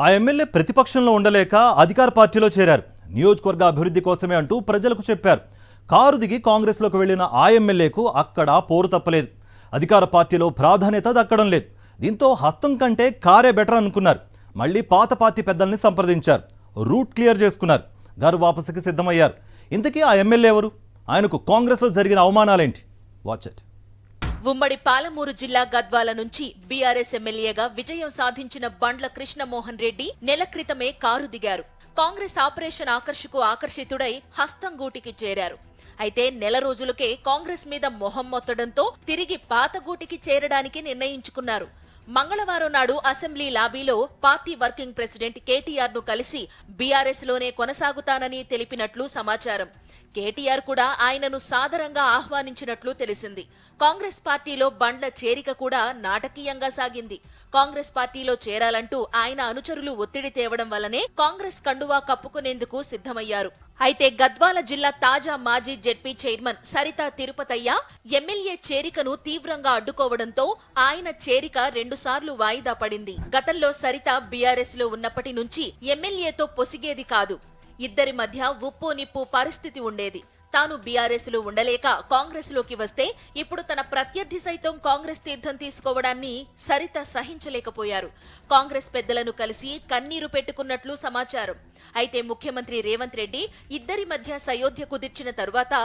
ఆ ఎమ్మెల్యే ప్రతిపక్షంలో ఉండలేక అధికార పార్టీలో చేరారు. నియోజకవర్గ అభివృద్ధి కోసమే అంటూ ప్రజలకు చెప్పారు. కారు దిగి కాంగ్రెస్లోకి వెళ్లిన ఆ ఎమ్మెల్యేకు అక్కడ పోరు తప్పలేదు. అధికార పార్టీలో ప్రాధాన్యత దక్కడం లేదు. దీంతో హస్తం కంటే కారే బెటర్ అనుకున్నారు. మళ్ళీ పాత పార్టీ పెద్దల్ని సంప్రదించారు. రూట్ క్లియర్ చేసుకున్నారు. గారు వాపసుకి సిద్ధమయ్యారు. ఇంతకీ ఆ ఎమ్మెల్యే ఎవరు? ఆయనకు కాంగ్రెస్లో జరిగిన అవమానాలేంటి? Watch it. ఉమ్మడి పాలమూరు జిల్లా గద్వాల నుంచి బీఆర్ఎస్ ఎమ్మెల్యేగా విజయం సాధించిన బండ్ల కృష్ణమోహన్ రెడ్డి నెల క్రితమే కారు దిగారు. కాంగ్రెస్ ఆపరేషన్ ఆకర్షకు ఆకర్షితుడై హస్తం గూటికి చేరారు. అయితే నెల రోజులకే కాంగ్రెస్ మీద మొహం మొత్తడంతో తిరిగి పాత గూటికి చేరడానికి నిర్ణయించుకున్నారు. మంగళవారం నాడు అసెంబ్లీ లాబీలో పార్టీ వర్కింగ్ ప్రెసిడెంట్ కేటీఆర్ ను కలిసి బీఆర్ఎస్ లోనే కొనసాగుతానని తెలిపినట్లు సమాచారం. కేటీఆర్ కూడా ఆయనను సాదరంగా ఆహ్వానించినట్లు తెలిసింది. కాంగ్రెస్ పార్టీలో బండ్ల చేరిక కూడా నాటకీయంగా సాగింది. కాంగ్రెస్ పార్టీలో చేరాలంటూ ఆయన అనుచరులు ఒత్తిడి తేవడం వల్లనే కాంగ్రెస్ కండువా కప్పుకునేందుకు సిద్ధమయ్యారు. అయితే గద్వాల జిల్లా తాజా మాజీ ZP chairman Saritha Tirupatayya MLA చేరికను తీవ్రంగా అడ్డుకోవడంతో ఆయన చేరిక 2 సార్లు వాయిదా పడింది. గతంలో సరిత బీఆర్ఎస్ లో ఉన్నప్పటి నుంచి ఎమ్మెల్యేతో పొసిగేది కాదు. ఇద్దరి మధ్య ఉప్పు నిప్పు పరిస్థితి ఉండేది. తాను బీఆర్ఎస్ లో ఉండలేక కాంగ్రెస్ లోకి వస్తే ఇప్పుడు తన ప్రత్యర్థి సైతం కాంగ్రెస్ తీర్థం తీసుకోవడాన్ని సరిత సహించలేకపోయారు. కాంగ్రెస్ పెద్దలను కలిసి కన్నీరు పెట్టుకున్నట్లు సమాచారం. అయితే ముఖ్యమంత్రి రేవంత్ రెడ్డి ఇద్దరి మధ్య సయోధ్య కుదిర్చిన తరువాత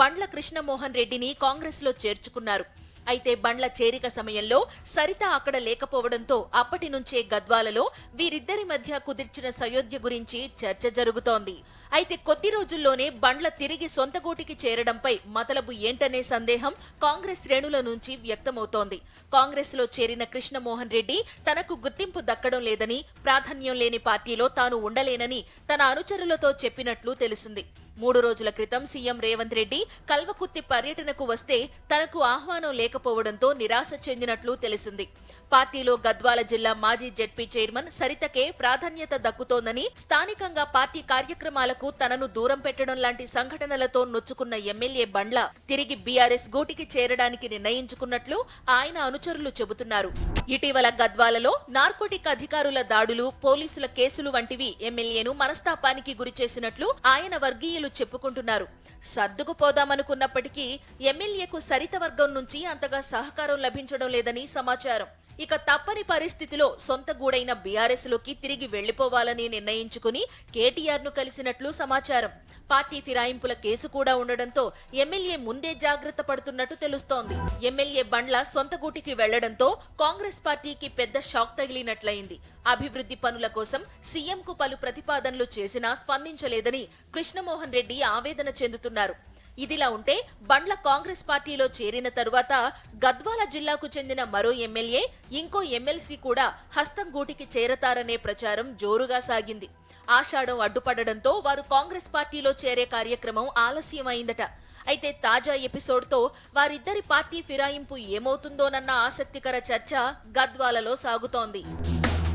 బండ్ల కృష్ణమోహన్ రెడ్డిని కాంగ్రెస్ లో చేర్చుకున్నారు. అయితే బండ్ల చేరిక సమయంలో సరిత అక్కడ లేకపోవడంతో అప్పటి నుంచే గద్వాలలో వీరిద్దరి మధ్య కుదిర్చిన సయోధ్య గురించి చర్చ జరుగుతోంది. అయితే కొద్ది రోజుల్లోనే బండ్ల తిరిగి సొంత గూటికి చేరడంపై మతలబు ఏంటనే సందేహం కాంగ్రెస్ శ్రేణుల నుంచి వ్యక్తమవుతోంది. కాంగ్రెస్ లో చేరిన కృష్ణమోహన్ రెడ్డి తనకు గుర్తింపు దక్కడం లేదని, ప్రాధాన్యం లేని పార్టీలో తాను ఉండలేనని తన అనుచరులతో చెప్పినట్లు తెలిసింది. 3 రోజుల క్రితం సీఎం రేవంత్ రెడ్డి కల్వకుర్తి పర్యటనకు వస్తే తనకు ఆహ్వానం లేకపోవడంతో నిరాశ చెందినట్లు తెలిసింది. పార్టీలో గద్వాల జిల్లా మాజీ జెడ్పీ చైర్మన్ సరితకే ప్రాధాన్యత దక్కుతోందని, స్థానికంగా పార్టీ కార్యక్రమాలకు తనను దూరం పెట్టడం లాంటి సంఘటనలతో నొచ్చుకున్న ఎమ్మెల్యే బండ్ల తిరిగి బీఆర్ఎస్ గూటికి చేరడానికి నిర్ణయించుకున్నట్లు ఆయన అనుచరులు చెబుతున్నారు. ఇటీవల గద్వాలలో నార్కోటిక్ అధికారుల దాడులు, పోలీసుల కేసులు వంటివి ఎమ్మెల్యేను మనస్తాపానికి గురిచేసినట్లు ఆయన వర్గీయులు చెప్పుకుంటున్నారు. సర్దుకుపోదామనుకున్నప్పటికీ ఎమ్మెల్యేకు సరిత వర్గం నుంచి అంతగా సహకారం లభించడం లేదని సమాచారం. ఇక తప్పని పరిస్థితిలో సొంత గూడైన బీఆర్ఎస్ లోకి తిరిగి వెళ్లిపోవాలని నిర్ణయించుకుని కేటీఆర్ ను కలిసినట్లు సమాచారం. పార్టీ ఫిరాయింపుల కేసు కూడా ఉండడంతో ఎమ్మెల్యే ముందే జాగ్రత్త పడుతున్నట్టు తెలుస్తోంది. ఎమ్మెల్యే బండ్ల సొంత గూటికి వెళ్లడంతో కాంగ్రెస్ పార్టీకి పెద్ద షాక్ తగిలినట్లయింది. అభివృద్ధి పనుల కోసం సీఎంకు పలు ప్రతిపాదనలు చేసినా స్పందించలేదని కృష్ణమోహన్ రెడ్డి ఆవేదన చెందుతున్నారు. ఇదిలా ఉంటే బండ్ల కాంగ్రెస్ పార్టీలో చేరిన తరువాత గద్వాల జిల్లాకు చెందిన మరో ఎమ్మెల్యే, ఇంకో ఎమ్మెల్సీ కూడా హస్తం గూటికి చేరతారనే ప్రచారం జోరుగా సాగింది. ఆషాఢం అడ్డుపడడంతో వారు కాంగ్రెస్ పార్టీలో చేరే కార్యక్రమం ఆలస్యమైందట. అయితే తాజా ఎపిసోడ్తో వారిద్దరి పార్టీ ఫిరాయింపు ఏమవుతుందోనన్న ఆసక్తికర చర్చ గద్వాలలో సాగుతోంది.